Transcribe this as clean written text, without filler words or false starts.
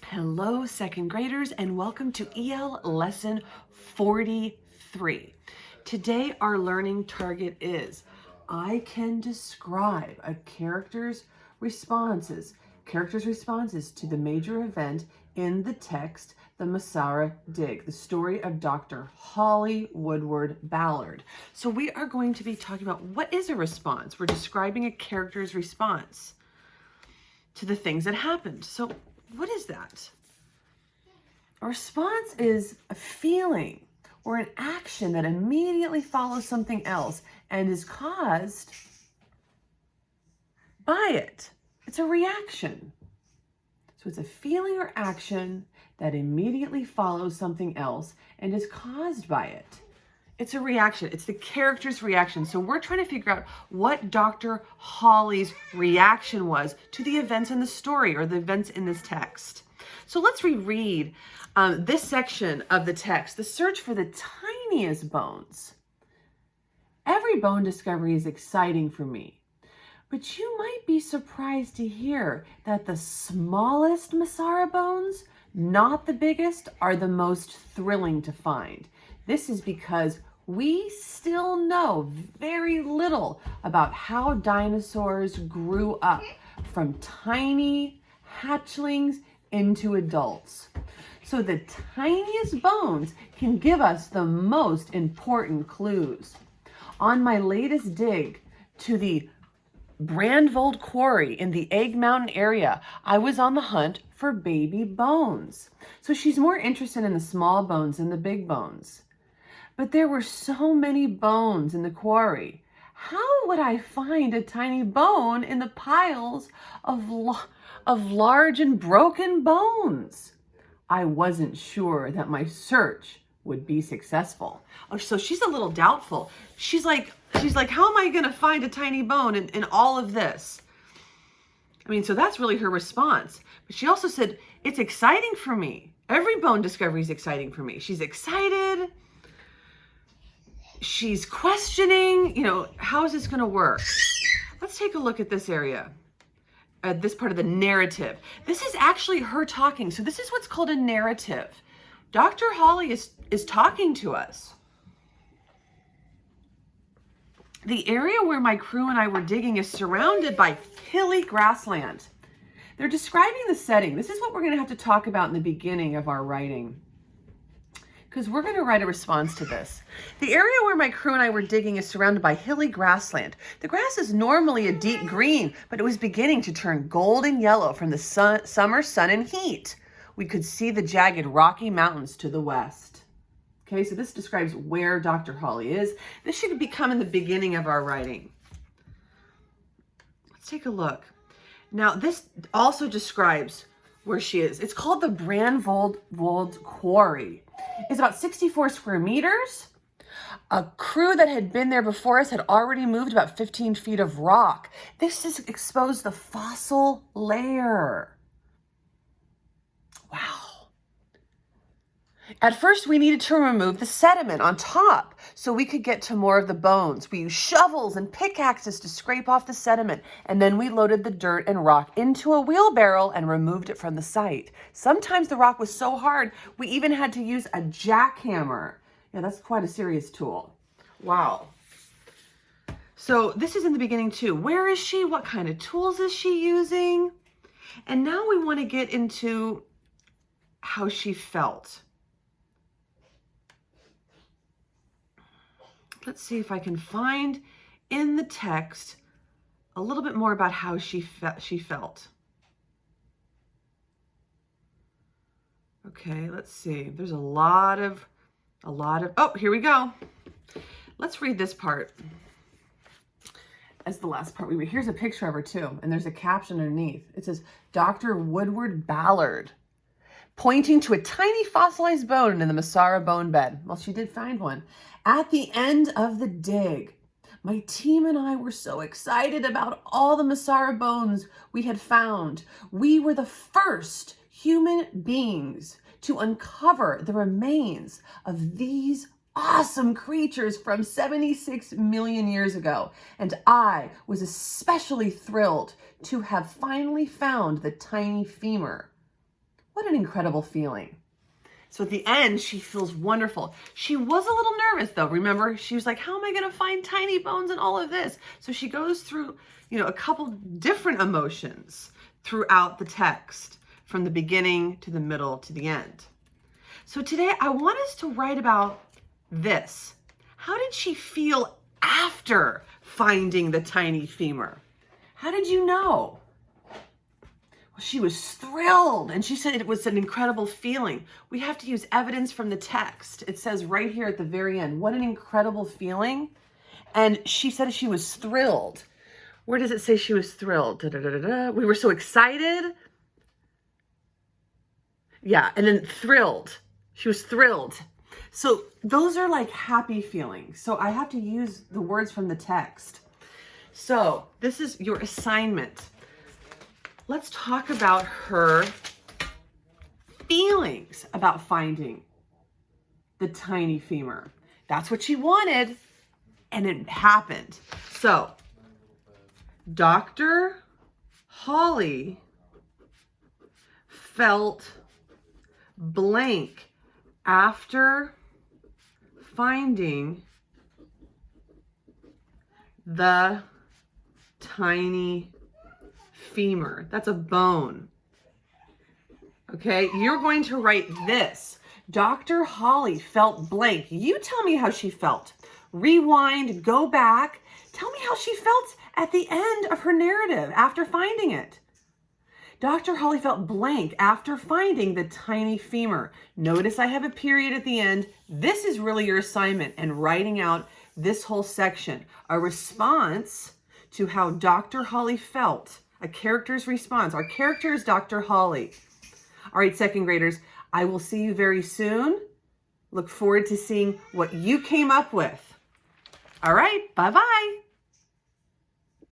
Hello, second graders, and welcome to EL Lesson 43. Today, our learning target is, I can describe a character's responses to the major event in the text, the Masara Dig, the story of Dr. Holly Woodward Ballard. So we are going to be talking about what is a response. We're describing a character's response to the things that happened. So what is that? A response is a feeling or an action that immediately follows something else and is caused by it. It's a reaction. So it's a feeling or action that immediately follows something else and is caused by it. It's a reaction. It's the character's reaction. So we're trying to figure out what Dr. Holly's reaction was to the events in the story or the events in this text. So let's reread this section of the text, the search for the tiniest bones. Every bone discovery is exciting for me, but you might be surprised to hear that the smallest Masara bones, not the biggest, are the most thrilling to find. This is because we still know very little about how dinosaurs grew up from tiny hatchlings into adults. So the tiniest bones can give us the most important clues. On my latest dig to the Brandvold Quarry in the Egg Mountain area, I was on the hunt for baby bones. So she's more interested in the small bones than the big bones. But there were so many bones in the quarry. How would I find a tiny bone in the piles of large and broken bones? I wasn't sure that my search would be successful. Oh, so she's a little doubtful. She's like, how am I going to find a tiny bone in all of this? I mean, so that's really her response. But she also said, it's exciting for me. Every bone discovery is exciting for me. She's excited. She's questioning, how is this going to work? Let's take a look at this area, this part of the narrative. This is actually her talking. So this is what's called a narrative. Dr. Holly is talking to us. The area where my crew and I were digging is surrounded by hilly grassland. They're describing the setting. This is what we're going to have to talk about in the beginning of our writing, because we're going to write a response to this. The area where my crew and I were digging is surrounded by hilly grassland. The grass is normally a deep green, but it was beginning to turn golden yellow from the summer sun and heat. We could see the jagged Rocky Mountains to the west. Okay, so this describes where Dr. Holly is. This should become in the beginning of our writing. Let's take a look. Now, this also describes where she is. It's called the Brandvold Quarry. It's about 64 square meters. A crew that had been there before us had already moved about 15 feet of rock. This has exposed the fossil layer. Wow. At first, we needed to remove the sediment on top so we could get to more of the bones. We used shovels and pickaxes to scrape off the sediment, and then we loaded the dirt and rock into a wheelbarrow and removed it from the site. Sometimes the rock was so hard, we even had to use a jackhammer. Yeah, that's quite a serious tool. Wow. So this is in the beginning too. Where is she? What kind of tools is she using? And now we want to get into how she felt. Let's see if I can find in the text a little bit more about how she felt. Okay, let's see. There's a lot of, oh, here we go. Let's read this part as the last part we read. Here's a picture of her too, and there's a caption underneath. It says, Dr. Woodward Ballard, pointing to a tiny fossilized bone in the Masara bone bed. Well, she did find one. At the end of the dig, my team and I were so excited about all the Masara bones we had found. We were the first human beings to uncover the remains of these awesome creatures from 76 million years ago, and I was especially thrilled to have finally found the tiny femur. What an incredible feeling. So at the end, she feels wonderful. She was a little nervous though. Remember, she was like, how am I going to find tiny bones in all of this? So she goes through, a couple different emotions throughout the text, from the beginning to the middle to the end. So today I want us to write about this. How did she feel after finding the tiny femur? How did you know? Well, she was thrilled, and she said it was an incredible feeling. We have to use evidence from the text. It says right here at the very end, what an incredible feeling. And she said she was thrilled. Where does it say she was thrilled? We were so excited. Yeah, and then thrilled. She was thrilled. So those are like happy feelings. So I have to use the words from the text. So this is your assignment. Let's talk about her feelings about finding the tiny femur. That's what she wanted, and it happened. So Dr. Holly felt blank after finding the tiny femur. That's a bone. Okay, you're going to write this. Dr. Holly felt blank. You tell me how she felt. Rewind, go back. Tell me how she felt at the end of her narrative after finding it. Dr. Holly felt blank after finding the tiny femur. Notice I have a period at the end. This is really your assignment, and writing out this whole section. A response to how Dr. Holly felt. A character's response. Our character is Dr. Holly. All right, second graders, I will see you very soon. Look forward to seeing what you came up with. All right, bye-bye.